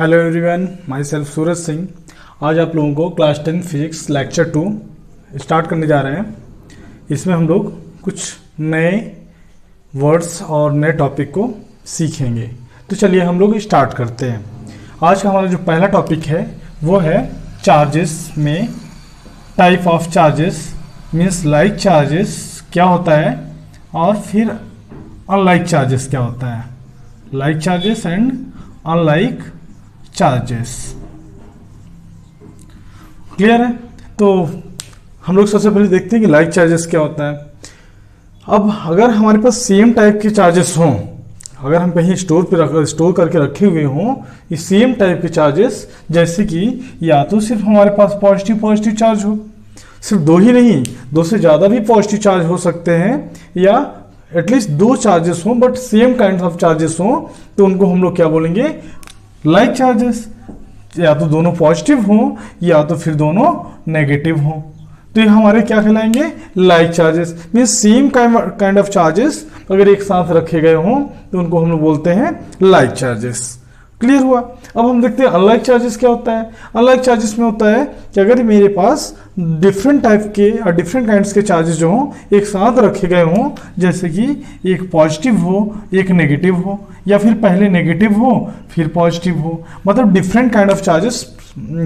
Hello everyone, my self Suraj Singh. आज आप लोगों को क्लास 10 फिजिक्स लेक्चर 2 स्टार्ट करने जा रहे हैं। इसमें हम लोग कुछ नए वर्ड्स और नए टॉपिक को सीखेंगे। तो चलिए हम लोग स्टार्ट करते हैं। आज का हमारा जो पहला टॉपिक है वो है चार्जेस में type of charges, means like charges क्या होता है और फिर अनलाइक चार्जेस क्या होता है। Like charges and unlike charges, clear है। तो हम लोग सबसे पहले देखते हैं कि लाइक चार्जेस क्या होता है। अब अगर हमारे पास सेम टाइप के चार्जेस हों, अगर हम कहीं स्टोर करके रखे हुए हों ये सेम टाइप के चार्जेस, जैसे कि या तो सिर्फ हमारे पास पॉजिटिव चार्ज हो, सिर्फ दो ही नहीं, दो से ज़्यादा भी पॉजिटिव चार्ज हो सकते हैं, या एटलीस्ट दो चार्जेस हों but same kind of charges हों, तो उनको हम लोग क्या बोलेंगे, लाइक चार्जेस। या तो दोनों पॉजिटिव हों या तो फिर दोनों नेगेटिव हों, तो ये हमारे क्या कहलाएंगे, like charges. Mean same kind of charges अगर एक साथ रखे गए हों तो उनको हम लोग बोलते हैं लाइक चार्जेस। क्लियर हुआ। अब हम देखते हैं अनलाइक चार्जेस क्या होता है। अनलाइक चार्जेस में होता है कि अगर मेरे पास डिफरेंट टाइप के और डिफरेंट काइंड्स के चार्जेस जो हों एक साथ रखे गए हों, जैसे कि एक पॉजिटिव हो एक नेगेटिव हो, या फिर पहले नेगेटिव हो फिर पॉजिटिव हो, मतलब different kind of charges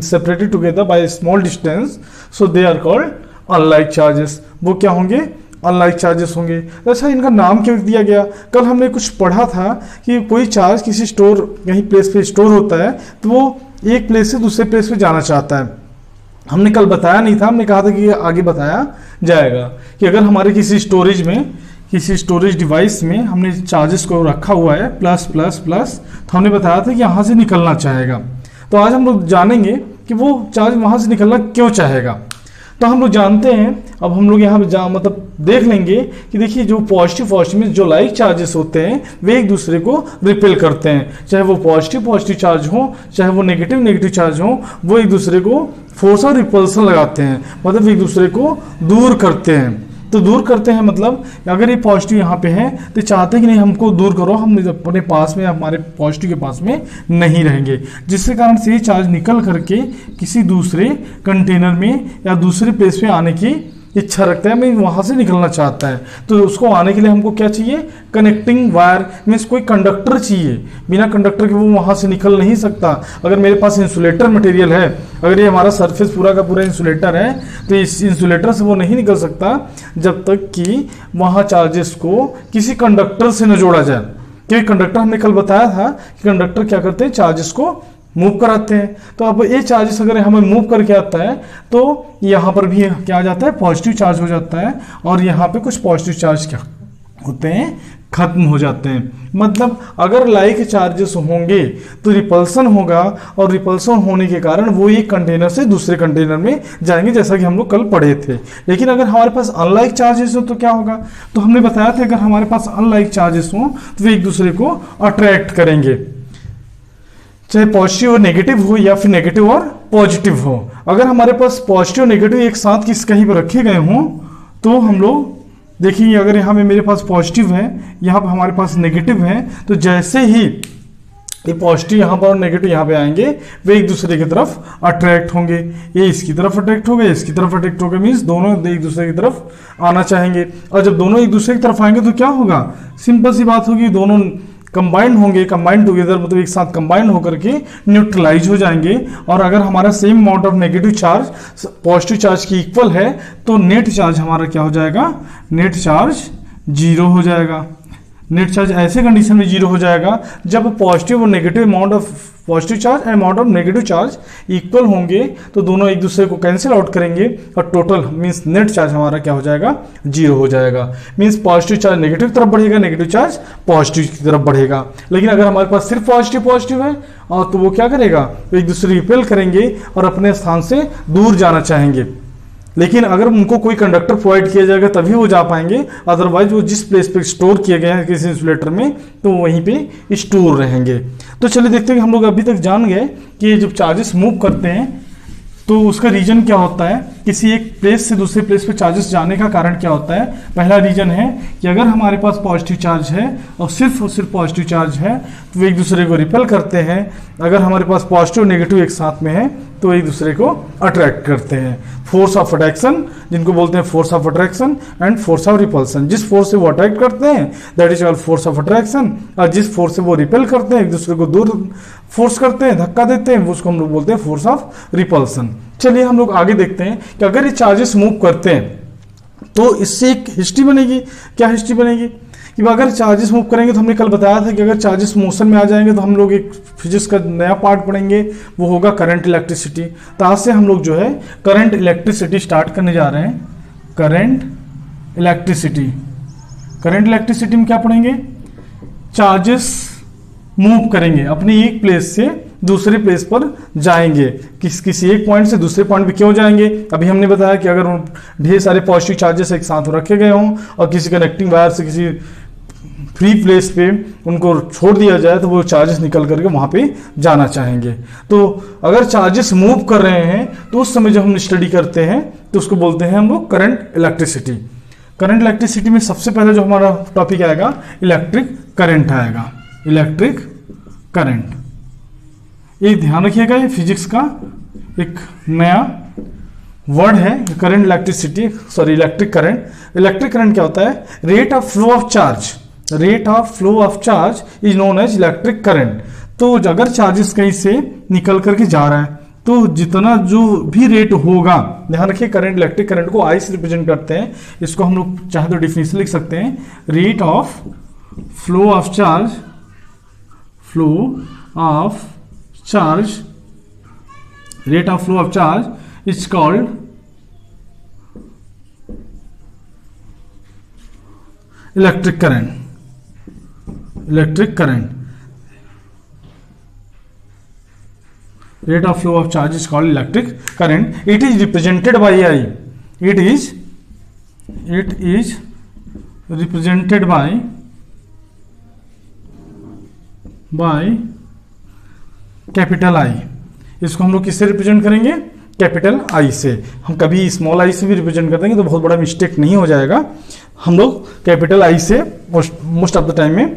separated together by small distance, so they are called unlike charges. वो क्या होंगे, अनलाइक चार्जेस होंगे। अच्छा, इनका नाम क्यों दिया गया। कल हमने कुछ पढ़ा था कि कोई चार्ज किसी स्टोर कहीं प्लेस पे स्टोर होता है तो वो एक प्लेस से दूसरे प्लेस पे जाना चाहता है। हमने कल बताया नहीं था, हमने कहा था कि आगे बताया जाएगा कि अगर हमारे किसी स्टोरेज डिवाइस में हमने चार्जेस को रखा हुआ है प्लस प्लस प्लस, तो हमने बताया था कि यहाँ से निकलना चाहेगा। तो आज हम लोग जानेंगे कि वो चार्ज वहाँ से निकलना क्यों चाहेगा। तो हम लोग जानते हैं, अब हम लोग यहाँ पे मतलब देख लेंगे कि देखिए जो पॉजिटिव में जो लाइक चार्जेस होते हैं वे एक दूसरे को रिपेल करते हैं, चाहे वो पॉजिटिव चार्ज हो चाहे वो नेगेटिव चार्ज हो, वो एक दूसरे को फोर्स और रिपल्सन लगाते हैं, मतलब एक दूसरे को दूर करते हैं। तो दूर करते हैं मतलब अगर ये पॉजिटिव यहाँ पे है तो चाहते हैं कि नहीं हमको दूर करो, हम अपने पास में हमारे पॉजिटिव के पास में नहीं रहेंगे, जिसके कारण से ये चार्ज निकल करके किसी दूसरे कंटेनर में या दूसरे प्लेस पे आने की इच्छा रखता है, मैं वहाँ से निकलना चाहता है। तो उसको आने के लिए हमको क्या चाहिए, कनेक्टिंग वायर, मीन्स कोई कंडक्टर चाहिए। बिना कंडक्टर के वो वहाँ से निकल नहीं सकता। अगर मेरे पास इंसुलेटर मटेरियल है, अगर ये हमारा सरफेस पूरा का पूरा इंसुलेटर है, तो इस इंसुलेटर से वो नहीं निकल सकता जब तक कि वहाँ चार्जेस को किसी कंडक्टर से न जोड़ा जाए। क्योंकि कंडक्टर हमने कल बताया था कि कंडक्टर क्या करते हैं, चार्जेस को मूव कराते हैं। तो अब ये चार्जेस अगर हमें मूव करके आता है तो यहाँ पर भी क्या आ जाता है, पॉजिटिव चार्ज हो जाता है, और यहाँ पे कुछ पॉजिटिव चार्ज क्या होते हैं, खत्म हो जाते हैं। मतलब अगर लाइक चार्जेस होंगे तो रिपल्सन होगा, और रिपल्सन होने के कारण वो एक कंटेनर से दूसरे कंटेनर में जाएंगे, जैसा कि हम लोग कल पढ़े थे। लेकिन अगर हमारे पास अनलाइक चार्जेस हो तो क्या होगा, तो हमने बताया था अगर हमारे पास अनलाइक चार्जेस हो तो वे एक दूसरे को अट्रैक्ट करेंगे, चाहे पॉजिटिव और नेगेटिव हो या फिर नेगेटिव और पॉजिटिव हो। अगर हमारे पास पॉजिटिव और नेगेटिव एक साथ कहीं पर रखे गए हों तो हम लोग देखिए, अगर यहाँ पे मेरे पास पॉजिटिव है, यहाँ पर हमारे पास नेगेटिव है, तो जैसे ही ये पॉजिटिव यहाँ पर और नेगेटिव यहाँ पे आएंगे वे एक दूसरे की तरफ अट्रैक्ट होंगे। ये इसकी तरफ अट्रैक्ट हो गए, इसकी तरफ अट्रैक्ट हो गए, मीन्स दोनों एक दूसरे की तरफ आना चाहेंगे। और जब दोनों एक दूसरे की तरफ आएंगे तो क्या होगा, सिंपल सी बात होगी, दोनों कंबाइंड होंगे, कंबाइंड टुगेदर मतलब एक साथ कंबाइंड होकर के न्यूट्रलाइज हो जाएंगे। और अगर हमारा same amount of negative charge positive charge की इक्वल है तो नेट चार्ज हमारा क्या हो जाएगा, नेट चार्ज जीरो हो जाएगा। नेट चार्ज ऐसे कंडीशन में जीरो हो जाएगा जब पॉजिटिव और negative amount of positive charge and amount of negative charge equal होंगे, तो दोनों एक दूसरे को कैंसिल आउट करेंगे और टोटल मींस नेट चार्ज हमारा क्या हो जाएगा, जीरो हो जाएगा। मींस पॉजिटिव चार्ज नेगेटिव की तरफ बढ़ेगा, नेगेटिव चार्ज पॉजिटिव की तरफ बढ़ेगा। लेकिन अगर हमारे पास सिर्फ पॉजिटिव है और तो वो क्या करेगा, तो एक दूसरे रिपेल करेंगे और अपने स्थान से दूर जाना चाहेंगे। लेकिन अगर उनको कोई कंडक्टर प्रोवाइड किया जाएगा तभी वो जा पाएंगे, अदरवाइज वो जिस प्लेस पे स्टोर किए गए हैं किसी इंसुलेटर में तो वहीं पे स्टोर रहेंगे। तो चलिए देखते हैं कि हम लोग अभी तक जान गए कि जब चार्जेस मूव करते हैं तो उसका रीजन क्या होता है, किसी एक प्लेस से दूसरे प्लेस पे चार्जेस जाने का कारण क्या होता है? पहला रीजन है कि अगर हमारे पास पॉजिटिव चार्ज है और सिर्फ पॉजिटिव चार्ज है तो वे एक दूसरे को रिपेल करते हैं। अगर हमारे पास पॉजिटिव और नेगेटिव एक साथ में है तो एक दूसरे को अट्रैक्ट करते हैं। फोर्स ऑफ अट्रैक्शन, जिनको बोलते हैं force of attraction and force of repulsion. जिस फोर्स से वो अट्रैक्ट करते हैं that is called force of attraction, और जिस फोर्स से वो रिपेल करते हैं, एक दूसरे को दूर फोर्स करते हैं, धक्का देते हैं, उसको हम लोग बोलते हैं फोर्स ऑफ रिपल्सन। चलिए हम लोग आगे देखते हैं कि अगर ये चार्जेस मूव करते हैं तो इससे एक हिस्ट्री बनेगी। क्या हिस्ट्री बनेगी? कि अगर चार्जेस मूव करेंगे तो हमने कल बताया था कि अगर चार्जेस मोशन में आ जाएंगे तो हम लोग एक फिजिक्स का नया पार्ट पढ़ेंगे, वो होगा करंट इलेक्ट्रिसिटी। तो आज से हम लोग जो है करंट इलेक्ट्रिसिटी स्टार्ट करने जा रहे हैं। करंट इलेक्ट्रिसिटी, करंट इलेक्ट्रिसिटी में क्या पढ़ेंगे? चार्जेस मूव करेंगे, अपने एक प्लेस से दूसरे प्लेस पर जाएंगे। किसी एक पॉइंट से दूसरे पॉइंट पे क्यों जाएंगे? अभी हमने बताया कि अगर ढेर सारे पॉजिटिव चार्जेस एक साथ रखे गए हों और किसी कनेक्टिंग वायर से किसी फ्री प्लेस पे उनको छोड़ दिया जाए तो वो चार्जेस निकल करके वहां पे जाना चाहेंगे। तो अगर चार्जेस मूव कर रहे हैं तो उस समय जब हम स्टडी करते हैं तो उसको बोलते हैं हम लोग करंट इलेक्ट्रिसिटी। करंट इलेक्ट्रिसिटी में सबसे पहले जो हमारा टॉपिक आएगा इलेक्ट्रिक करंट आएगा। इलेक्ट्रिक करंट, ये ध्यान रखिएगा, ये फिजिक्स का एक नया वर्ड है। Current electricity, sorry electric current. Electric current क्या होता है? Rate of flow of charge, rate of flow of charge is known as electric current. तो अगर चार्जेस कहीं से निकल करके जा रहा है तो जितना जो भी रेट होगा, ध्यान रखिए करंट इलेक्ट्रिक करंट को आई से रिप्रेजेंट करते हैं। इसको हम लोग चाहे तो डिफिनेशन लिख सकते हैं, rate of flow of charge, flow of charge, rate of flow of charge is called electric current. Electric current, rate of flow of charge is called electric current. It is represented by I. It is represented by capital I. इसको हम लोग किससे represent करेंगे? Capital I से। हम कभी small I से भी रिप्रेजेंट कर देंगे तो बहुत बड़ा मिस्टेक नहीं हो जाएगा। हम लोग कैपिटल आई से मोस्ट ऑफ द टाइम में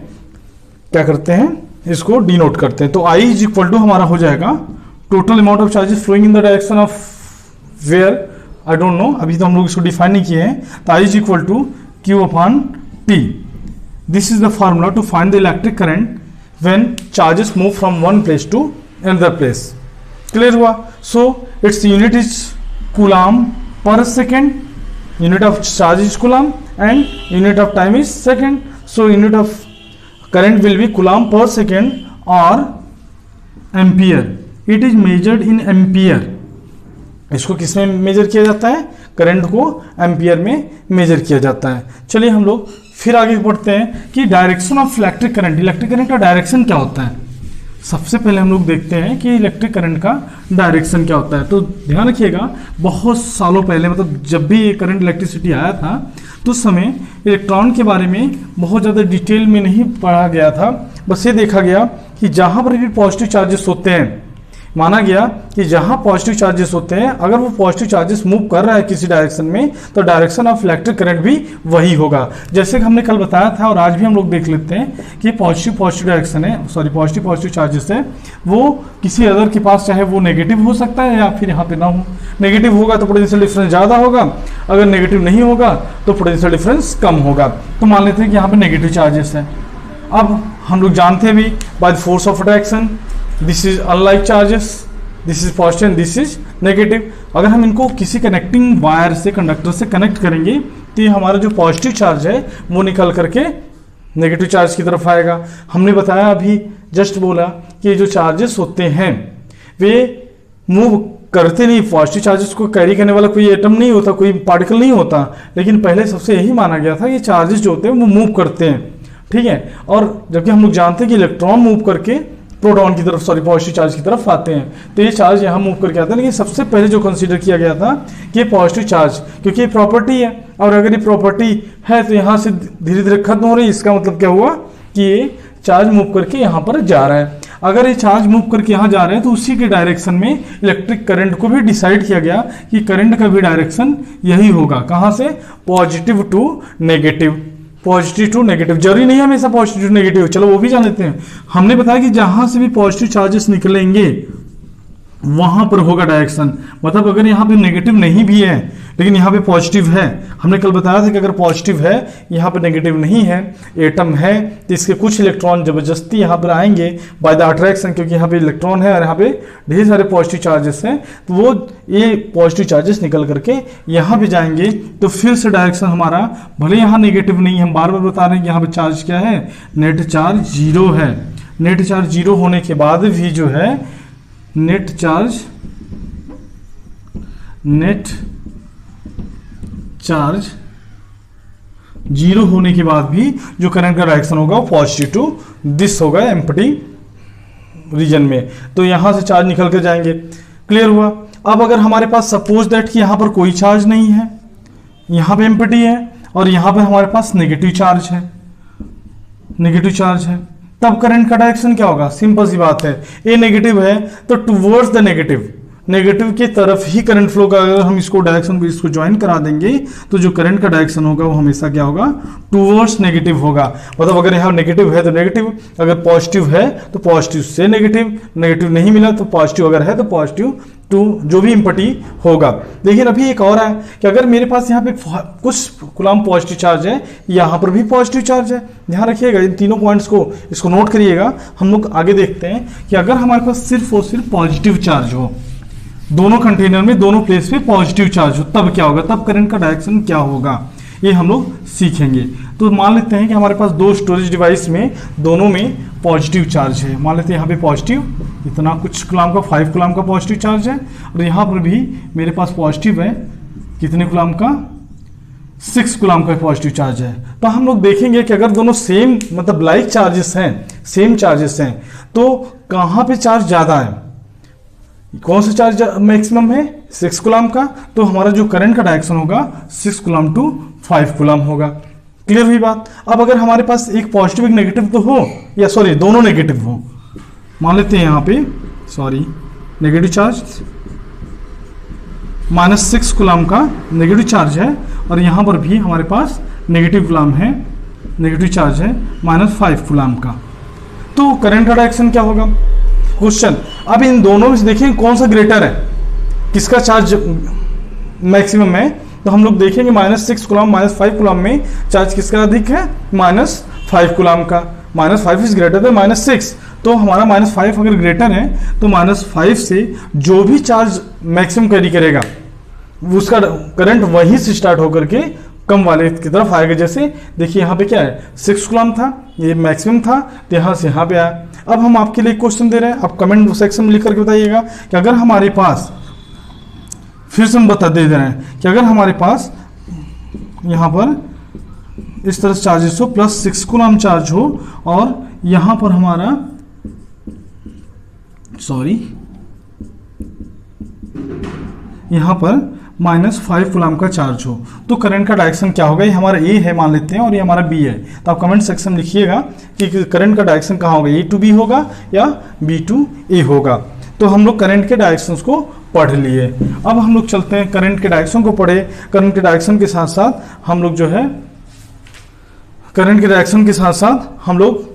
क्या करते हैं, इसको डिनोट करते हैं। तो आई इज इक्वल टू हमारा हो जाएगा total amount of charges flowing in the direction of where, I don't know, अभी तो हम लोग इसको डिफाइन नहीं किए हैं। तो I is equal to Q upon T. This is the formula to find the electric current when charges move from one place to another place. Clear हुआ? So its unit is coulomb per second. Unit of charge is coulomb and unit of time is second. So unit of current will be coulomb per second or ampere. It is measured in ampere. इसको किस में major किया जाता है? Current को ampere में major किया जाता है। चलिए हम लोग फिर आगे बढ़ते हैं कि direction of electric current. Electric current का डायरेक्शन क्या होता है? सबसे पहले हम लोग देखते हैं कि इलेक्ट्रिक करंट का डायरेक्शन क्या होता है। तो ध्यान रखिएगा, बहुत सालों पहले, मतलब जब भी ये करंट इलेक्ट्रिसिटी आया था तो उस समय इलेक्ट्रॉन के बारे में बहुत ज़्यादा डिटेल में नहीं पढ़ा गया था। बस ये देखा गया कि जहाँ पर भी पॉजिटिव चार्जेस होते हैं, माना गया कि जहां पॉजिटिव चार्जेस होते हैं, अगर वो पॉजिटिव चार्जेस मूव कर रहा है किसी डायरेक्शन में तो डायरेक्शन ऑफ इलेक्ट्रिक करंट भी वही होगा। जैसे कि हमने कल बताया था और आज भी हम लोग देख लेते हैं कि पॉजिटिव डायरेक्शन है, सॉरी पॉजिटिव चार्जेस है, वो किसी अदर के पास चाहे वो नेगेटिव हो सकता है या फिर यहाँ पे ना हो। नेगेटिव होगा तो पोटेंशियल डिफरेंस ज़्यादा होगा, अगर नेगेटिव नहीं होगा तो पोटेंशियल डिफरेंस कम होगा। तो मान लेते हैं कि यहाँ पे नेगेटिव चार्जेस है। अब हम लोग जानते हैं भी by the force of attraction, this is unlike charges, this is positive, this is negative. अगर हम इनको किसी कनेक्टिंग वायर से, कंडक्टर से कनेक्ट करेंगे तो ये हमारा जो पॉजिटिव चार्ज है वो निकल करके नेगेटिव चार्ज की तरफ आएगा। हमने बताया अभी जस्ट बोला कि जो चार्जेस होते हैं वे मूव करते नहीं, पॉजिटिव चार्जेस को कैरी करने वाला कोई एटम नहीं होता, कोई पार्टिकल नहीं होता, लेकिन पहले सबसे यही माना गया था कि चार्जेस जो होते हैं वो मूव करते हैं, ठीक है। और जबकि हम लोग जानते हैं कि इलेक्ट्रॉन मूव करके प्रोटॉन की तरफ, सॉरी पॉजिटिव चार्ज की तरफ आते हैं, तो ये चार्ज यहाँ मूव करके आता है। लेकिन सबसे पहले जो कंसीडर किया गया था कि ये पॉजिटिव चार्ज, क्योंकि ये प्रॉपर्टी है और अगर ये प्रॉपर्टी है तो यहाँ से धीरे धीरे खत्म हो रही है, इसका मतलब क्या हुआ कि ये चार्ज मूव करके यहाँ पर जा रहा है। अगर ये चार्ज मूव करके यहाँ जा रहे हैं तो उसी के डायरेक्शन में इलेक्ट्रिक करंट को भी डिसाइड किया गया कि करंट का भी डायरेक्शन यही होगा, कहाँ से, positive to negative. Positive to negative, जरूरी नहीं है हमेशा पॉजिटिव टू नेगेटिव, चलो वो भी जान लेते हैं। हमने बताया कि जहां से भी पॉजिटिव चार्जेस निकलेंगे वहां पर होगा डायरेक्शन। मतलब अगर यहाँ पे नेगेटिव नहीं भी है लेकिन यहाँ पे पॉजिटिव है, हमने कल बताया था कि अगर पॉजिटिव है यहाँ पे नेगेटिव नहीं है, एटम है, तो इसके कुछ इलेक्ट्रॉन जबरदस्ती यहाँ पर आएंगे बाय द अट्रैक्शन, क्योंकि यहाँ पे इलेक्ट्रॉन है और यहाँ पे ढेर सारे पॉजिटिव चार्जेस हैं, तो वो ये पॉजिटिव चार्जेस निकल करके यहाँ पे जाएंगे। तो फिर से डायरेक्शन हमारा भले यहाँ नेगेटिव नहीं है, हम बार बार बता रहे हैं कि यहाँ पे चार्ज क्या है, नेट चार्ज जीरो है। नेट चार्ज जीरो होने के बाद भी जो है नेट चार्ज जीरो होने के बाद भी जो करंट का डायरेक्शन होगा वो पॉजिटिव टू दिस होगा एम्प्टी रीजन में। तो यहां से चार्ज निकल कर जाएंगे। क्लियर हुआ। अब अगर हमारे पास सपोज दैट कि यहां पर कोई चार्ज नहीं है, यहां पे एम्प्टी है और यहां पे हमारे पास नेगेटिव चार्ज है, तब करंट का डायरेक्शन क्या होगा, सिंपल सी बात है, ए नेगेटिव है तो टुवर्ड्स द नेगेटिव की तरफ ही करंट फ्लो का, अगर हम इसको डायरेक्शन को इसको ज्वाइन करा देंगे तो जो करंट का डायरेक्शन होगा वो हमेशा क्या होगा, टुवर्ड्स नेगेटिव होगा। मतलब अगर यहाँ नेगेटिव है तो नेगेटिव, अगर पॉजिटिव है तो पॉजिटिव से नेगेटिव नहीं मिला तो पॉजिटिव, अगर है तो पॉजिटिव टू जो भी इम्पटी होगा। लेकिन अभी एक और है कि अगर मेरे पास यहाँ पे कुछ कूलम पॉजिटिव चार्ज है, यहाँ पर भी पॉजिटिव चार्ज है, ध्यान रखिएगा इन तीनों पॉइंट्स को, इसको नोट करिएगा। हम लोग आगे देखते हैं कि अगर हमारे पास सिर्फ और सिर्फ पॉजिटिव चार्ज हो, दोनों कंटेनर में दोनों प्लेस पे पॉजिटिव चार्ज हो, तब क्या होगा, तब करंट का डायरेक्शन क्या होगा, ये हम लोग सीखेंगे। तो मान लेते हैं कि हमारे पास दो स्टोरेज डिवाइस में दोनों में पॉजिटिव चार्ज है। मान लेते हैं यहाँ पे पॉजिटिव इतना कुछ कूलम का 5 कूलम का पॉजिटिव चार्ज है और यहाँ पर भी मेरे पास पॉजिटिव है कितने कूलम का, 6 कूलम का पॉजिटिव चार्ज है। तो हम लोग देखेंगे कि अगर दोनों सेम मतलब लाइक चार्जेस हैं, सेम चार्जेस हैं, तो कहाँ पे चार्ज ज़्यादा है, कौन सा चार्ज मैक्सिमम है, 6 कूलम का, तो हमारा जो करंट का डायरेक्शन होगा 6 कूलम टू 5 कूलम होगा। क्लियर हुई बात। अब अगर हमारे पास एक पॉजिटिव एक नेगेटिव तो हो, या सॉरी दोनों नेगेटिव हो, मान लेते हैं यहाँ पे सॉरी नेगेटिव चार्ज -6 कूलम का नेगेटिव चार्ज है और यहाँ पर भी हमारे पास नेगेटिव कूलम है, नेगेटिव चार्ज है -5 कूलम का, तो करंट का डायरेक्शन क्या होगा। क्वेश्चन, अब इन दोनों में से देखें कौन सा ग्रेटर है, किसका चार्ज मैक्सिमम है, तो हम लोग देखेंगे -6 कूलम -5 कूलम में चार्ज किसका अधिक है, -5 कूलम का। -5 इज ग्रेटर देन -6, तो हमारा -5 अगर ग्रेटर है तो -5 से जो भी चार्ज मैक्सिमम कैरी करेगा उसका करंट वहीं से स्टार्ट होकर के कम वाले की तरफ आएगा। जैसे देखिए यहाँ पे क्या है, 6 कूलम था, ये मैक्सिमम था, तो यहाँ से यहाँ पे आया। अब हम आपके लिए क्वेश्चन दे रहे हैं, आप कमेंट सेक्शन में लिख करके बताइएगा कि अगर हमारे पास, फिर से हम बता दे रहे हैं कि अगर हमारे पास यहाँ पर इस तरह से चार्जेस हो, +6 कूलम चार्ज हो और यहाँ पर हमारा यहाँ पर -5 कूलम का चार्ज हो, तो करंट का डायरेक्शन क्या होगा। ये हमारा ए है मान लेते हैं और ये हमारा बी है, तो आप कमेंट सेक्शन में लिखिएगा कि करंट का डायरेक्शन कहाँ होगा, ए टू बी होगा या बी टू ए होगा। तो हम लोग करंट के डायरेक्शंस को पढ़ लिए। अब हम लोग चलते हैं, करंट के डायरेक्शन को पढ़े, करंट के डायरेक्शन के साथ साथ हम लोग जो है करंट के डायरेक्शन के साथ साथ हम लोग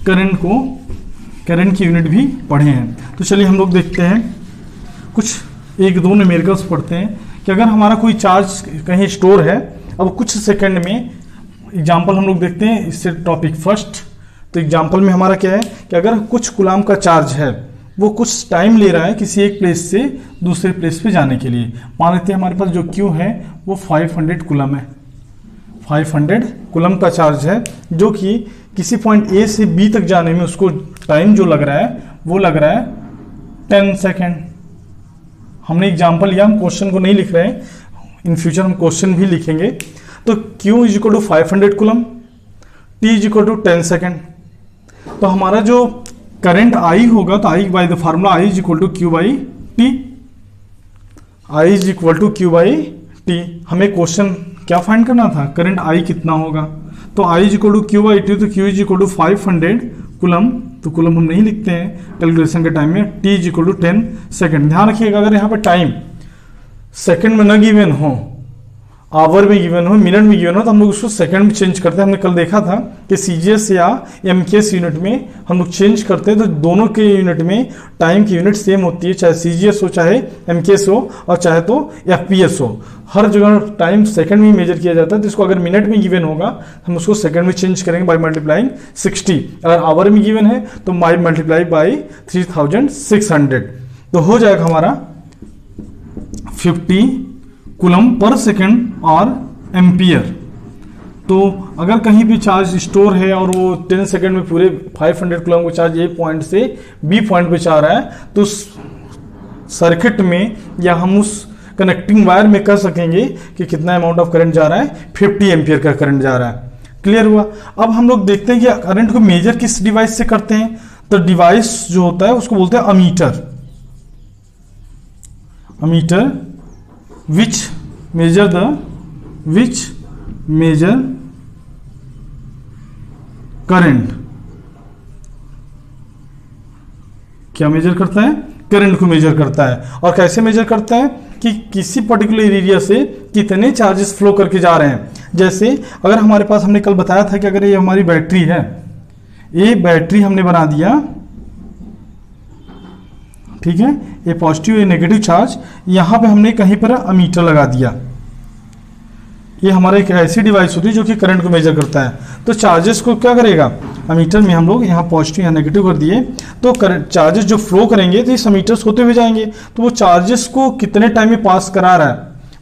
करंट की यूनिट भी पढ़े हैं। तो चलिए हम लोग देखते हैं कुछ 1-2 न्यूमेरिकल्स पढ़ते हैं कि अगर हमारा कोई चार्ज कहीं स्टोर है, अब कुछ सेकंड में एग्जांपल हम लोग देखते हैं, इससे टॉपिक फर्स्ट। तो एग्जांपल में हमारा क्या है कि अगर कुछ कूलम का चार्ज है, वो कुछ टाइम ले रहा है किसी एक प्लेस से दूसरे प्लेस पे जाने के लिए। मान लेते हैं हमारे पास जो क्यू है वो 500 कूलम है, 500 कूलम का चार्ज है, जो कि किसी पॉइंट ए से बी तक जाने में उसको टाइम जो लग रहा है वो लग रहा है 10 सेकेंड। हमने एग्जाम्पल लिया, हम क्वेश्चन को नहीं लिख रहे हैं, इन फ्यूचर हम क्वेश्चन भी लिखेंगे। तो Q = 500 कूलम, T = 10 सेकेंड। तो हमारा जो करंट I होगा, तो I by the formula I = Q/T, I = Q/T। हमें क्वेश्चन क्या फाइंड करना था, करंट I कितना होगा, तो I = Q/T, तो Q = 500 कूलम तो कूलम हम नहीं लिखते हैं कैलकुलेशन के टाइम में। t is equal to 10 second. ध्यान रखिएगा अगर यहाँ पे टाइम सेकेंड में न गिवन हो, आवर में गिवन हो, मिनट में गिवन हो, तो हम लोग उसको सेकंड में चेंज करते हैं। हमने कल देखा था कि सीजीएस या एमकेएस यूनिट में हम लोग चेंज करते हैं, तो दोनों के यूनिट में टाइम की यूनिट सेम होती है, चाहे सीजीएस हो चाहे एमकेएस हो और चाहे तो एफपीएस हो। हर जगह टाइम सेकंड में मेजर किया जाता है, तो इसको अगर मिनट में गिवन होगा हम उसको सेकंड में चेंज करेंगे बाई मल्टीप्लाइंग 60। अगर आवर में गिवन है तो बाई मल्टीप्लाई बाई 3600, तो हो जाएगा हमारा 50 कूलम पर सेकेंड और एम्पियर। तो अगर कहीं भी चार्ज स्टोर है और वो 10 सेकेंड में पूरे 500 कूलम को चार्ज ए पॉइंट से बी पॉइंट पे जा रहा है, तो सर्किट में या हम उस कनेक्टिंग वायर में कर सकेंगे कि कितना अमाउंट ऑफ करंट जा रहा है, 50 एम्पियर का करंट जा रहा है। क्लियर हुआ। अब हम लोग देखते हैं कि करंट को मेजर किस डिवाइस से करते हैं, तो डिवाइस जो होता है उसको बोलते हैं ammeter. Ammeter which measure current, क्या मेजर करता है, करंट को मेजर करता है। और कैसे मेजर करता है कि किसी पर्टिकुलर एरिया से कितने चार्जेस फ्लो करके जा रहे हैं। जैसे अगर हमारे पास, हमने कल बताया था कि अगर ये हमारी बैटरी है, ये बैटरी हमने बना दिया, ठीक है, ये पॉजिटिव ये नेगेटिव चार्ज, यहां पे हमने कहीं पर अमीटर लगा दिया। ये हमारा एक ऐसी डिवाइस होती है जो कि करंट को मेजर करता है। तो चार्जेस को क्या करेगा, अमीटर में हम लोग यहाँ पॉजिटिव या नेगेटिव कर दिए, तो करंट चार्जेस जो फ्लो करेंगे तो ये अमीटर्स होते हुए जाएंगे। तो वो चार्जेस को कितने टाइम में पास करा रहा है,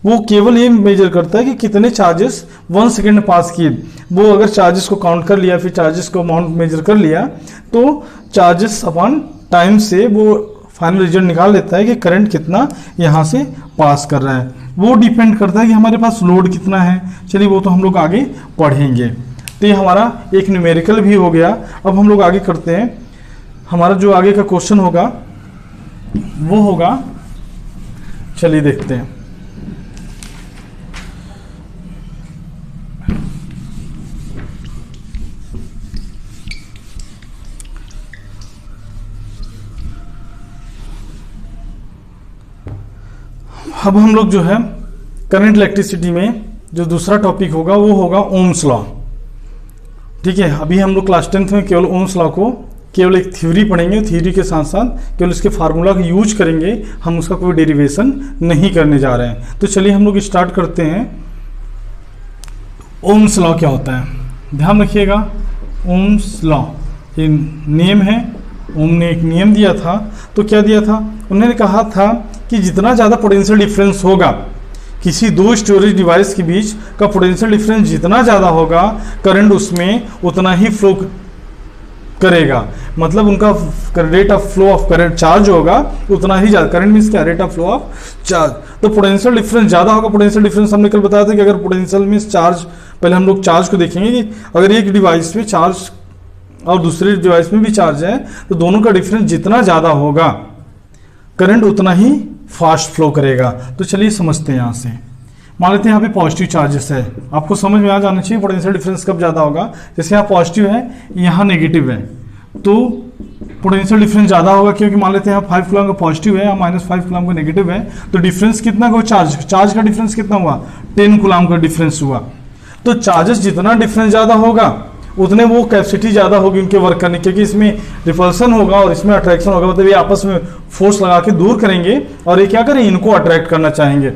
वो केवल ये मेजर करता है कि कितने चार्जेस 1 सेकेंड में पास किए। वो अगर चार्जेस को काउंट कर लिया, फिर चार्जेस को अमाउंट मेजर कर लिया, तो चार्जेस अपॉन टाइम से वो फाइनल रिजल्ट निकाल लेता है कि करंट कितना यहाँ से पास कर रहा है। वो डिपेंड करता है कि हमारे पास लोड कितना है। चलिए वो तो हम लोग आगे पढ़ेंगे। तो ये हमारा एक न्यूमेरिकल भी हो गया। अब हम लोग आगे करते हैं, हमारा जो आगे का क्वेश्चन होगा वो होगा, चलिए देखते हैं। अब हम लोग जो है करंट इलेक्ट्रिसिटी में जो दूसरा टॉपिक होगा वो होगा ओम्स लॉ। ठीक है, अभी हम लोग क्लास 10th में केवल ओम्स लॉ को केवल एक थ्योरी पढ़ेंगे, थ्योरी के साथ साथ केवल इसके फार्मूला का यूज करेंगे, हम उसका कोई डेरिवेशन नहीं करने जा रहे हैं। तो चलिए हम लोग स्टार्ट करते हैं। ओम्स लॉ क्या होता है, ध्यान रखिएगा। ओम्स लॉ ये नियम है, ओम ने एक नियम दिया था। तो क्या दिया था, उन्होंने कहा था कि जितना ज़्यादा पोटेंशियल डिफरेंस होगा किसी दो स्टोरेज डिवाइस के बीच का, पोटेंशियल डिफरेंस जितना ज़्यादा होगा करंट उसमें उतना ही फ्लो करेगा। मतलब उनका rate of flow of current charge होगा उतना ही ज़्यादा। करंट मीन्स क्या, rate of flow of charge. तो पोटेंशियल डिफरेंस ज़्यादा होगा। पोटेंशियल डिफरेंस हमने कल बताया था कि अगर पोटेंशियल मीन्स चार्ज, पहले हम लोग चार्ज को देखेंगे कि अगर एक डिवाइस पे चार्ज और दूसरे डिवाइस में भी चार्ज है, तो दोनों का डिफरेंस जितना ज़्यादा होगा करंट उतना ही फास्ट फ्लो करेगा। तो चलिए समझते हैं। यहाँ से मान लेते हैं यहाँ पे पॉजिटिव चार्जेस है, आपको समझ में आ जाना चाहिए पोटेंशियल डिफरेंस कब ज़्यादा होगा। जैसे यहाँ पॉजिटिव है, यहाँ नेगेटिव है, तो पोटेंशियल डिफरेंस ज़्यादा होगा, क्योंकि मान लेते हैं यहाँ 5 कूलम का पॉजिटिव है, यहाँ -5 कूलम का नेगेटिव है, तो डिफरेंस कितना का चार्ज का डिफरेंस कितना हुआ, 10 कूलम का डिफरेंस हुआ। तो चार्जेस जितना डिफरेंस ज़्यादा होगा उतने वो कैपेसिटी ज़्यादा होगी उनके वर्क करने, क्योंकि इसमें रिपल्सन होगा और इसमें अट्रैक्शन होगा। मतलब ये आपस में फोर्स लगा के दूर करेंगे और ये क्या करें, इनको अट्रैक्ट करना चाहेंगे।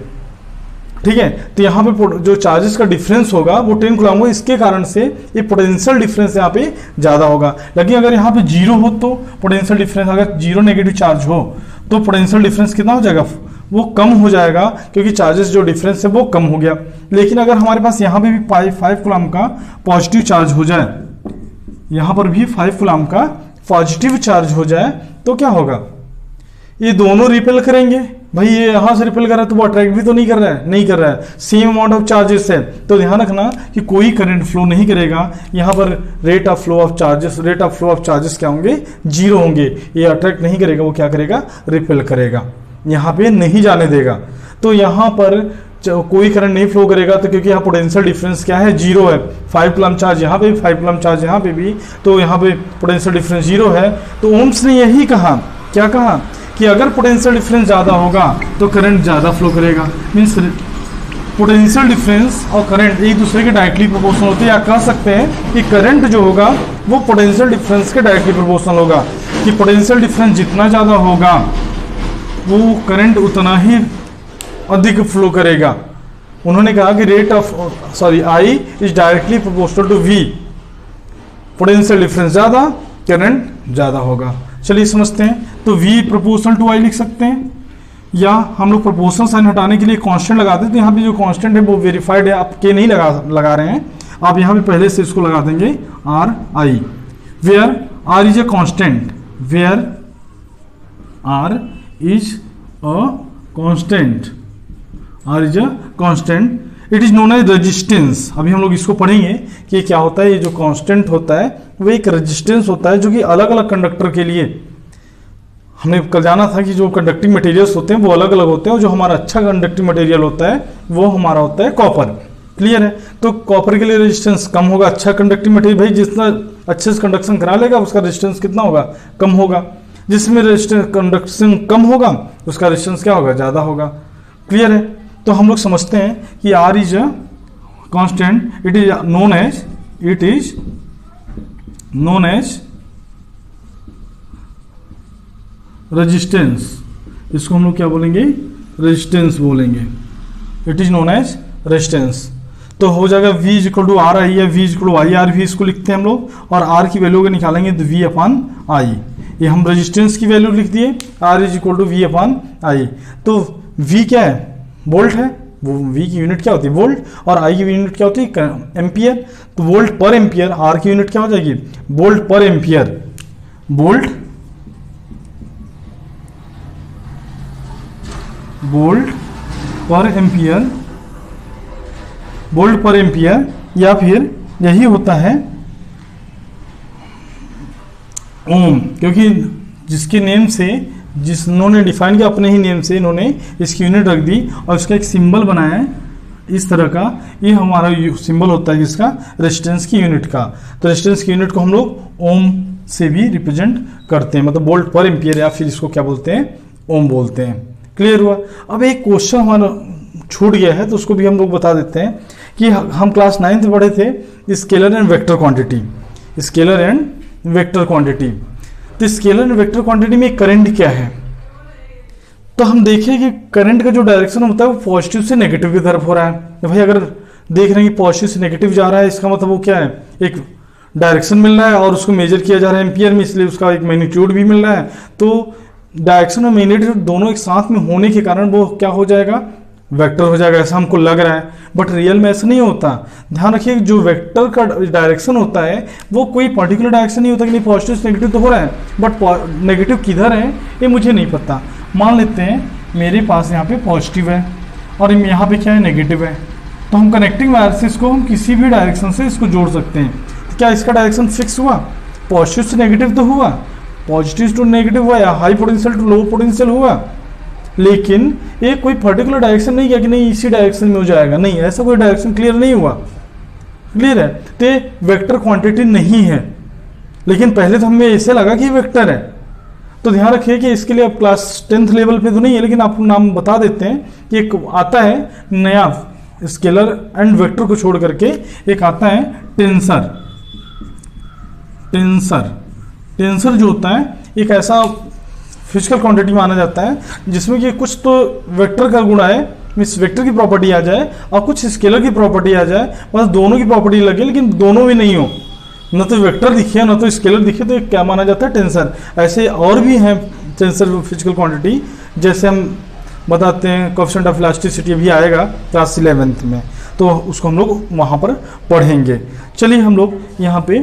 ठीक है, तो यहाँ पे जो चार्जेस का डिफरेंस होगा वो 10 कूलम होगा, इसके कारण से ये पोटेंशियल डिफरेंस यहाँ पे ज़्यादा होगा। लेकिन अगर यहाँ पे 0 हो तो पोटेंशियल डिफरेंस, अगर 0 नेगेटिव चार्ज हो तो पोटेंशियल डिफरेंस कितना हो जाएगा, वो कम हो जाएगा, क्योंकि चार्जेस जो डिफरेंस है वो कम हो गया। लेकिन अगर हमारे पास यहाँ पे भी 5 कूलम का पॉजिटिव चार्ज हो जाए, यहाँ पर भी 5 कूलम का पॉजिटिव चार्ज हो जाए, तो क्या होगा, ये दोनों रिपेल करेंगे। भाई ये यहाँ से रिपेल कर रहा है तो वो अट्रैक्ट भी तो नहीं कर रहा है, नहीं कर रहा है, सेम अमाउंट ऑफ चार्जेस है। तो ध्यान रखना कि कोई करंट फ्लो नहीं करेगा यहाँ पर। Rate of flow of charges क्या होंगे, 0 होंगे। ये अट्रैक्ट नहीं करेगा, वो क्या करेगा, रिपेल करेगा, यहाँ पे नहीं जाने देगा। तो यहाँ पर कोई करंट नहीं फ्लो करेगा, तो क्योंकि यहाँ पोटेंशियल डिफरेंस क्या है, जीरो है। 5 कूलम चार्ज यहाँ पे, 5 कूलम चार्ज यहाँ पे भी, तो यहाँ पे पोटेंशियल डिफरेंस जीरो है। तो ओम्स ने यही कहा, क्या कहा कि अगर पोटेंशियल डिफरेंस ज़्यादा होगा तो करंट ज़्यादा फ्लो करेगा। मीन्स पोटेंशियल डिफरेंस और करंट एक दूसरे के डायरेक्टली प्रोपोर्शनल होते हैं, या कह सकते हैं कि करंट जो होगा वो पोटेंशियल डिफरेंस के डायरेक्टली प्रोपोर्शनल होगा, कि पोटेंशियल डिफरेंस जितना ज़्यादा होगा वो करंट उतना ही अधिक फ्लो करेगा। उन्होंने कहा कि I is directly proportional to V, potential difference ज़्यादा करंट ज़्यादा होगा। चलिए समझते हैं। तो V प्रोपोर्शनल टू I लिख सकते हैं, या हम लोग प्रोपोर्शनल साइन हटाने के लिए कांस्टेंट लगाते हैं। तो यहाँ पे जो कांस्टेंट है वो वेरीफाइड है, आप के नहीं लगा रहे हैं, आप यहाँ पे पहले से इसको लगा देंगे RI, where R is a constant, where R is a constant, R is a constant, it is known as resistance. अभी हम लोग इसको पढ़ेंगे कि क्या होता है। ये जो कांस्टेंट होता है वो एक रेजिस्टेंस होता है, जो कि अलग अलग कंडक्टर के लिए, हमने कल जाना था कि जो कंडक्टिंग मटेरियल्स होते हैं वो अलग अलग होते हैं, और जो हमारा अच्छा कंडक्टिंग मटेरियल होता है वो हमारा होता है कॉपर। क्लियर है। तो कॉपर के लिए रेजिस्टेंस कम होगा। अच्छा कंडक्टिंग मटेरियल भाई जितना अच्छे से कंडक्शन करा लेगा उसका रेजिस्टेंस कितना होगा, कम होगा। जिसमें रेजिस्टेंस कंडक्शन कम होगा उसका रेजिस्टेंस क्या होगा, ज़्यादा होगा। क्लियर है। तो हम लोग समझते हैं कि R is a constant, it is known as resistance. इसको हम लोग क्या बोलेंगे, रेजिस्टेंस बोलेंगे। It is known as resistance. तो हो जाएगा V is equal to RI या V is equal to IR भी इसको लिखते हैं हम लोग, और R की वैल्यू अगर निकालेंगे तो V अपॉन I। ये हम रेजिस्टेंस की वैल्यू लिख दिए, R is equal to V upon I। तो V क्या है, वोल्ट है, वो V की यूनिट क्या होती है, वोल्ट, और I की यूनिट क्या होती है, एम्पियर। तो वोल्ट पर एम्पियर, R की यूनिट क्या हो जाएगी, वोल्ट पर एम्पियर, वोल्ट पर एम्पियर, या फिर यही होता है ओम, क्योंकि जिसके नेम से जिन्होंने डिफाइन किया अपने ही नेम से इन्होंने इसकी यूनिट रख दी और इसका एक सिंबल बनाया है इस तरह का। ये हमारा सिंबल होता है इसका रेजिस्टेंस की यूनिट का। तो रेजिस्टेंस की यूनिट को हम लोग ओम से भी रिप्रेजेंट करते हैं, मतलब वोल्ट पर एम्पियर, या फिर इसको क्या बोलते हैं, ओम बोलते हैं। क्लियर हुआ। अब एक क्वेश्चन हमारा छूट गया है तो उसको भी हम लोग बता देते हैं कि हम क्लास 9th में पढ़े थे scalar and vector quantity, scalar and vector quantity. तो स्केलर एंड वेक्टर क्वांटिटी में करंट क्या है, तो हम देखें कि करंट का जो डायरेक्शन होता है वो पॉजिटिव से नेगेटिव की तरफ हो रहा है। तो भाई अगर देख रहे हैं कि पॉजिटिव से नेगेटिव जा रहा है, इसका मतलब वो क्या है, एक डायरेक्शन मिल रहा है और उसको मेजर किया जा रहा है एम्पियर में, इसलिए उसका एक मैग्नीट्यूड भी मिल रहा है। तो डायरेक्शन और मैग्नीट्यूड दोनों एक साथ में होने के कारण वो क्या हो जाएगा, वेक्टर हो जाएगा, ऐसा हमको लग रहा है, बट रियल में ऐसा नहीं होता। ध्यान रखिए जो वेक्टर का डायरेक्शन होता है वो कोई पर्टिकुलर डायरेक्शन नहीं होता कि नहीं पॉजिटिव से नेगेटिव तो हो रहा है, बट नेगेटिव किधर है ये मुझे नहीं पता। मान लेते हैं मेरे पास यहाँ पे पॉजिटिव है और यहाँ पे क्या है, नेगेटिव है, तो हम कनेक्टिंग वायर से इसको हम किसी भी डायरेक्शन से इसको जोड़ सकते हैं। तो क्या इसका डायरेक्शन फिक्स हुआ, पॉजिटिव से नेगेटिव तो हुआ, पॉजिटिव टू नेगेटिव हुआ, या high potential to low potential हुआ, लेकिन ये कोई पर्टिकुलर डायरेक्शन नहीं किया कि नहीं इसी डायरेक्शन में हो जाएगा, नहीं, ऐसा कोई डायरेक्शन क्लियर नहीं हुआ। क्लियर है। तो ये वेक्टर क्वांटिटी नहीं है, लेकिन पहले तो हमें ऐसे लगा कि वेक्टर है। तो ध्यान रखिए कि इसके लिए अब क्लास 10th लेवल पे तो नहीं है, लेकिन आपको नाम बता देते हैं कि एक आता है नया स्केलर एंड वेक्टर को छोड़ करके, एक आता है टेंसर। टेंसर जो होता है एक ऐसा फिजिकल क्वांटिटी माना जाता है जिसमें कि कुछ तो वेक्टर का गुण आए, मीन्स वेक्टर की प्रॉपर्टी आ जाए, और कुछ स्केलर की प्रॉपर्टी आ जाए, बस दोनों की प्रॉपर्टी लगे लेकिन दोनों भी नहीं हो, न तो वेक्टर दिखे न तो स्केलर दिखे, तो क्या माना जाता है, टेंसर। ऐसे और भी हैं टेंसर फिजिकल क्वांटिटी, जैसे हम बताते हैं कोएफिशिएंट ऑफ इलास्टिसिटी भी आएगा क्लास 11th में, तो उसको हम लोग वहाँ पर पढ़ेंगे। चलिए हम लोग यहाँ पे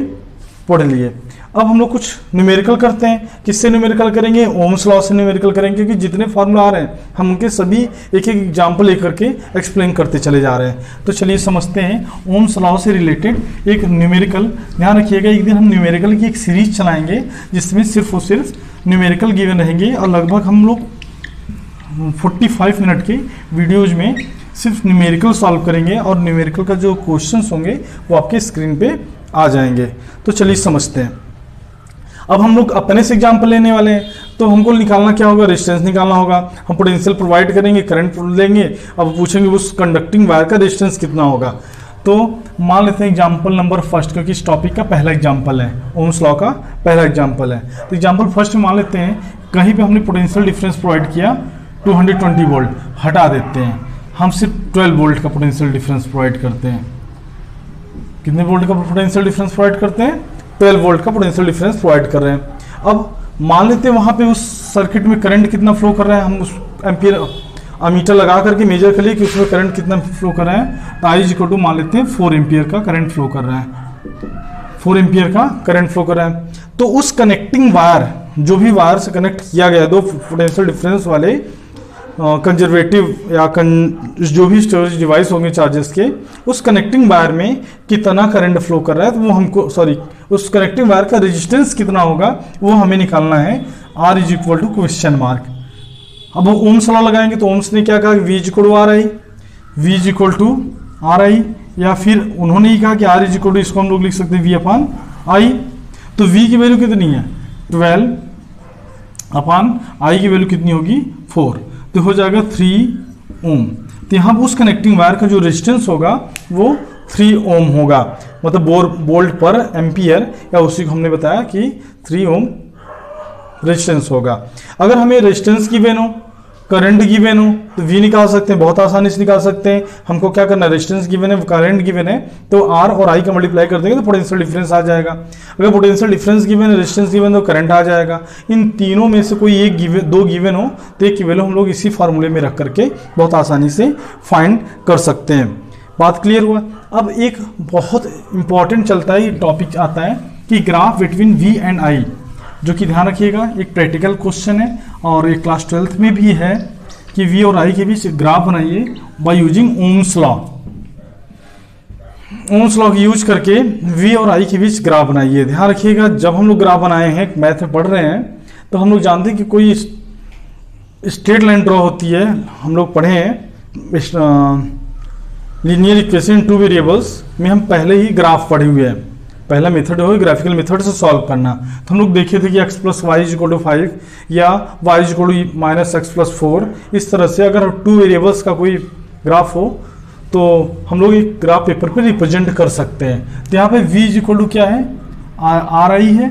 पढ़ लिए। अब हम लोग कुछ न्यूमेरिकल करते हैं। किससे न्यूमेरिकल करेंगे, ओम्स लॉ से न्यूमेरिकल करेंगे, क्योंकि जितने फार्मूला आ रहे हैं हम उनके सभी एक एक एग्जाम्पल लेकर के एक्सप्लेन करते चले जा रहे हैं। तो चलिए समझते हैं ओम्स लॉ से रिलेटेड एक न्यूमेरिकल। ध्यान रखिएगा एक दिन हम न्यूमेरिकल की एक सीरीज चलाएंगे जिसमें सिर्फ और सिर्फ न्यूमेरिकल गिवन रहेंगे, और लगभग हम लोग 45 मिनट के वीडियोज में सिर्फ न्यूमेरिकल सॉल्व करेंगे और न्यूमेरिकल का जो क्वेश्चंस होंगे वो आपके स्क्रीन पे आ जाएंगे। तो चलिए समझते हैं। अब हम लोग अपने से एग्जाम्पल लेने वाले हैं, तो हमको निकालना क्या होगा, रेजिस्टेंस निकालना होगा। हम पोटेंशियल प्रोवाइड करेंगे, करंट लेंगे, अब पूछेंगे उस कंडक्टिंग वायर का रेजिस्टेंस कितना होगा। तो मान लेते हैं एग्जाम्पल नंबर फर्स्ट, क्योंकि इस टॉपिक का पहला एग्जाम्पल है, ओम्स लॉ का पहला एग्जाम्पल है। तो एग्जाम्पल फर्स्ट में मान लेते हैं कहीं पे हमने पोटेंशियल डिफरेंस प्रोवाइड किया 220 वोल्ट, हटा देते हैं, हम सिर्फ 12 वोल्ट का पोटेंशियल डिफरेंस प्रोवाइड करते हैं। कितने वोल्ट का पोटेंशियल डिफरेंस प्रोवाइड करते हैं, 12 वोल्ट का पोटेंशियल डिफरेंस प्रोवाइड कर रहे हैं। अब मान लेते हैं वहां पे उस सर्किट में करंट कितना फ्लो कर रहा है, हम उस एम्पियर अमीटर लगा करके मेजर कर लिए कि उसमें करंट कितना फ्लो कर रहा है। तो आई इज इक्वल टू मान लेते हैं 4 एम्पियर का करंट फ्लो कर रहा है, 4 एम्पियर का करंट फ्लो कर रहा है। तो उस कनेक्टिंग वायर, जो भी वायर से कनेक्ट किया गया, दो पोटेंशियल डिफरेंस वाले कंजर्वेटिव या जो भी स्टोरेज डिवाइस होंगे चार्जेस के, उस कनेक्टिंग वायर में कितना करंट फ्लो कर रहा है, तो वो हमको उस कनेक्टिंग वायर का रेजिस्टेंस कितना होगा वो हमें निकालना है। R is equal to question mark. अब वो ओम्स लॉ लगाएंगे, तो ओम्स ने क्या कहा, V is equal to R I, V is equal to R I, या फिर उन्होंने ही कहा कि आर इज इक्वल टू, इसको हम लोग लिख सकते हैं वी अपॉन आई। तो वी की वैल्यू कितनी है 12 अपॉन आई की वैल्यू कितनी होगी 4, तो हो जाएगा 3 ओम। तो यहाँ उस कनेक्टिंग वायर का जो रेजिस्टेंस होगा वो 3 ओम होगा, मतलब वोल्ट पर एम्पियर, या उसी को हमने बताया कि 3 ओम रेजिस्टेंस होगा। अगर हमें रेजिस्टेंस गिवन हो, करंट गिवन हो, तो वी निकाल सकते हैं, बहुत आसानी से निकाल सकते हैं। हमको क्या करना है, रेजिस्टेंस गिवन है, करंट गिवन है, तो आर और आई का मल्टीप्लाई कर देंगे तो पोटेंशियल डिफरेंस आ जाएगा। अगर पोटेंशियल डिफरेंस गिवन है, रेजिस्टेंस गिवन है, तो करंट आ जाएगा। इन तीनों में से कोई एक गिवन, दो गिवन हो तो एक की वैल्यू हम लोग इसी फार्मूले में रख करके बहुत आसानी से फाइंड कर सकते हैं। बात क्लियर हुआ। अब एक बहुत इंपॉर्टेंट चलता है, ये टॉपिक आता है कि graph between V and I, जो कि ध्यान रखिएगा एक प्रैक्टिकल क्वेश्चन है और एक क्लास 12th में भी है कि वी और आई के बीच ग्राफ बनाइए by using Ohm's law. Ohm's law की यूज करके वी और आई के बीच ग्राफ बनाइए। ध्यान रखिएगा, जब हम लोग ग्राफ बनाए हैं, मैथ में पढ़ रहे हैं, तो हम लोग जानते हैं कि कोई स्ट्रेट लाइन ड्रॉ होती है। हम लोग पढ़े हैं लीनियर इक्वेशन 2 वेरिएबल्स में, हम पहले ही ग्राफ पढ़े हुए हैं। पहला मेथड हो ग्राफिकल मेथड से सॉल्व करना। तो हम लोग देखे थे कि x plus y is equal to 5 या y is equal to minus x plus 4। इस तरह से अगर 2 वेरिएबल्स का कोई ग्राफ हो तो हम लोग एक ग्राफ पेपर पे रिप्रेजेंट कर सकते हैं। तो यहाँ पे v इज इक्वल टू क्या है, आर आई है,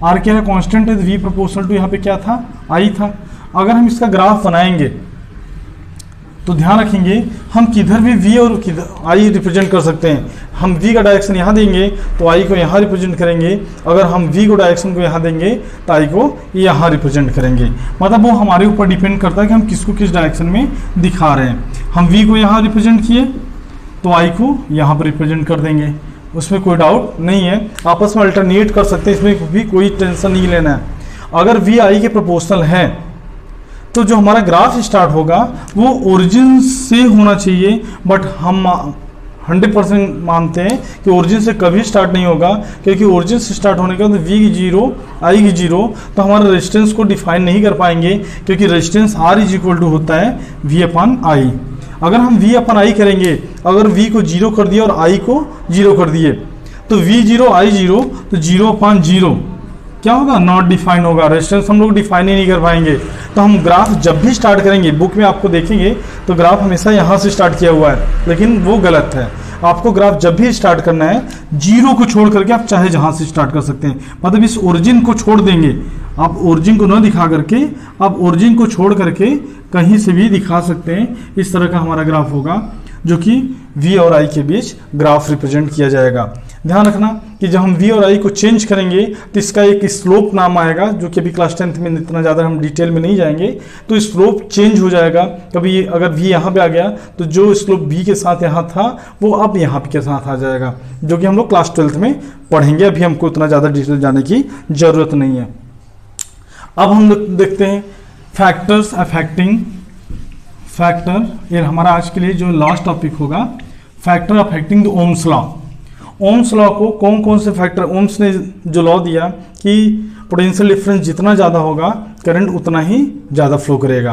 आर क्या है, कॉन्स्टेंट है, v प्रोपोर्शनल टू यहाँ पे क्या था, i था। अगर हम इसका ग्राफ बनाएंगे तो ध्यान रखेंगे हम किधर भी v और i रिप्रेजेंट कर सकते हैं। हम v का डायरेक्शन यहाँ देंगे तो i को यहाँ रिप्रेजेंट करेंगे, अगर हम v को डायरेक्शन को यहाँ देंगे तो i को यहाँ रिप्रेजेंट करेंगे। मतलब वो हमारे ऊपर डिपेंड करता है कि हम किसको किस डायरेक्शन में दिखा रहे हैं। हम v को यहाँ रिप्रेजेंट किए तो i को यहाँ पर रिप्रेजेंट कर देंगे, उसमें कोई डाउट नहीं है। आपस में अल्टरनेट कर सकते हैं, इसमें भी कोई टेंशन नहीं लेना है। अगर v i के प्रोपोर्शनल है तो जो हमारा ग्राफ स्टार्ट होगा वो ओरिजिन से होना चाहिए, बट हम 100% मानते हैं कि ओरिजिन से कभी स्टार्ट नहीं होगा, क्योंकि ओरिजिन से स्टार्ट होने के बाद v की 0 i की 0, तो हमारे रेजिस्टेंस को डिफाइन नहीं कर पाएंगे, क्योंकि resistance r is equal to होता है v अपन i। अगर हम v अपन i करेंगे, अगर v को 0 कर दिया और i को 0 कर दिए तो v 0 i 0, तो 0 अपन 0 क्या होगा, नॉट डिफाइन होगा। रेजिस्टेंस हम लोग डिफाइन ही नहीं कर पाएंगे। तो हम ग्राफ जब भी स्टार्ट करेंगे, बुक में आपको देखेंगे तो ग्राफ हमेशा यहाँ से स्टार्ट किया हुआ है, लेकिन वो गलत है। आपको ग्राफ जब भी स्टार्ट करना है, 0 को छोड़ करके आप चाहे जहाँ से स्टार्ट कर सकते हैं। मतलब इस ओरिजिन को छोड़ देंगे, आप ओरिजिन को न दिखा करके, आप ओरिजिन को छोड़ करके कहीं से भी दिखा सकते हैं। इस तरह का हमारा ग्राफ होगा, जो कि v और i के बीच ग्राफ रिप्रेजेंट किया जाएगा। ध्यान रखना कि जब हम v और i को चेंज करेंगे तो इसका एक स्लोप नाम आएगा, जो कि अभी क्लास 10th में इतना ज़्यादा हम डिटेल में नहीं जाएंगे। तो स्लोप चेंज हो जाएगा, कभी अगर v यहाँ पे आ गया तो जो स्लोप v के साथ यहाँ था वो अब यहाँ के साथ आ जाएगा, जो कि हम लोग क्लास 12th में पढ़ेंगे। अभी हमको उतना ज़्यादा डिटेल जाने की ज़रूरत नहीं है। अब हम लोग देखते हैं फैक्टर्स अफेक्टिंग फैक्टर, ये हमारा आज के लिए जो लास्ट टॉपिक होगा, factor affecting the Ohm's law. Ohm's law को कौन कौन से फैक्टर, ओम्स ने जो लॉ दिया कि पोटेंशियल डिफरेंस जितना ज़्यादा होगा करंट उतना ही ज़्यादा फ्लो करेगा।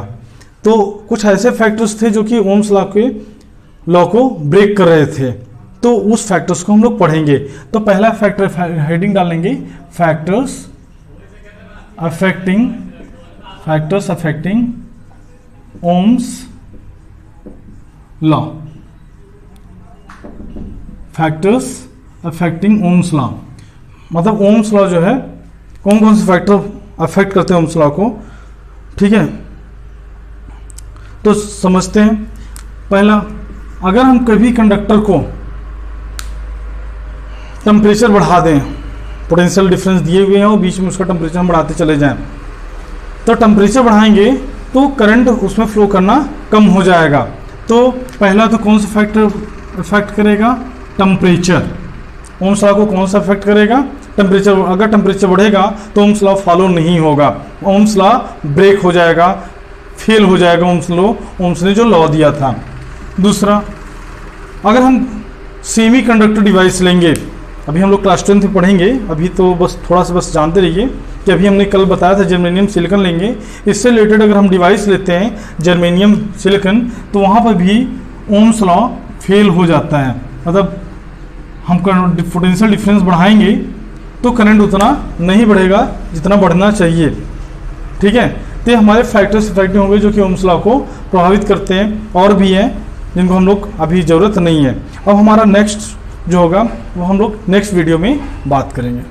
तो कुछ ऐसे फैक्टर्स थे जो कि ओम्स लॉ को ब्रेक कर रहे थे, तो उस फैक्टर्स को हम लोग पढ़ेंगे। तो पहला फैक्टर हेडिंग डालेंगे factors affecting Ohm's law. Factors affecting Ohm's law मतलब ओम्स लॉ जो है कौन कौन से फैक्टर अफेक्ट करते हैं ओम्स लॉ को, ठीक है। तो समझते हैं। पहला, अगर हम कभी कंडक्टर को टेम्परेचर बढ़ा दें, पोटेंशियल डिफरेंस दिए हुए हैं और बीच में उसका टेम्परेचर हम बढ़ाते चले जाएं, तो टेम्परेचर बढ़ाएंगे तो करंट उसमें फ्लो करना कम हो जाएगा। तो पहला तो कौन सा फैक्टर इफेक्ट करेगा, टेम्परेचर। ओम्स लॉ को कौन सा इफेक्ट करेगा, टेम्परेचर। अगर टेम्परेचर बढ़ेगा तो ओम्स लॉ फॉलो नहीं होगा, ओम्स लॉ ब्रेक हो जाएगा, फेल हो जाएगा ओम्स ने जो लॉ दिया था। दूसरा, अगर हम सेमी कंडक्टर डिवाइस लेंगे, अभी हम लोग क्लास 10 में पढ़ेंगे, अभी तो बस थोड़ा सा बस जानते रहिए कि अभी हमने कल बताया था जर्मेनियम सिलिकॉन लेंगे। इससे रिलेटेड अगर हम डिवाइस लेते हैं जर्मेनियम सिलिकॉन, तो वहाँ पर भी ओम्स लॉ फेल हो जाता है। मतलब हम पोटेंशियल डिफरेंस बढ़ाएंगे तो करंट उतना नहीं बढ़ेगा जितना बढ़ना चाहिए, ठीक है। तो हमारे फैक्टर्स इफेक्टिव होंगे जो कि ओम्स लॉ को प्रभावित करते हैं, और भी हैं जिनको हम लोग अभी ज़रूरत नहीं है। अब हमारा नेक्स्ट जो होगा वो हम लोग नेक्स्ट वीडियो में बात करेंगे।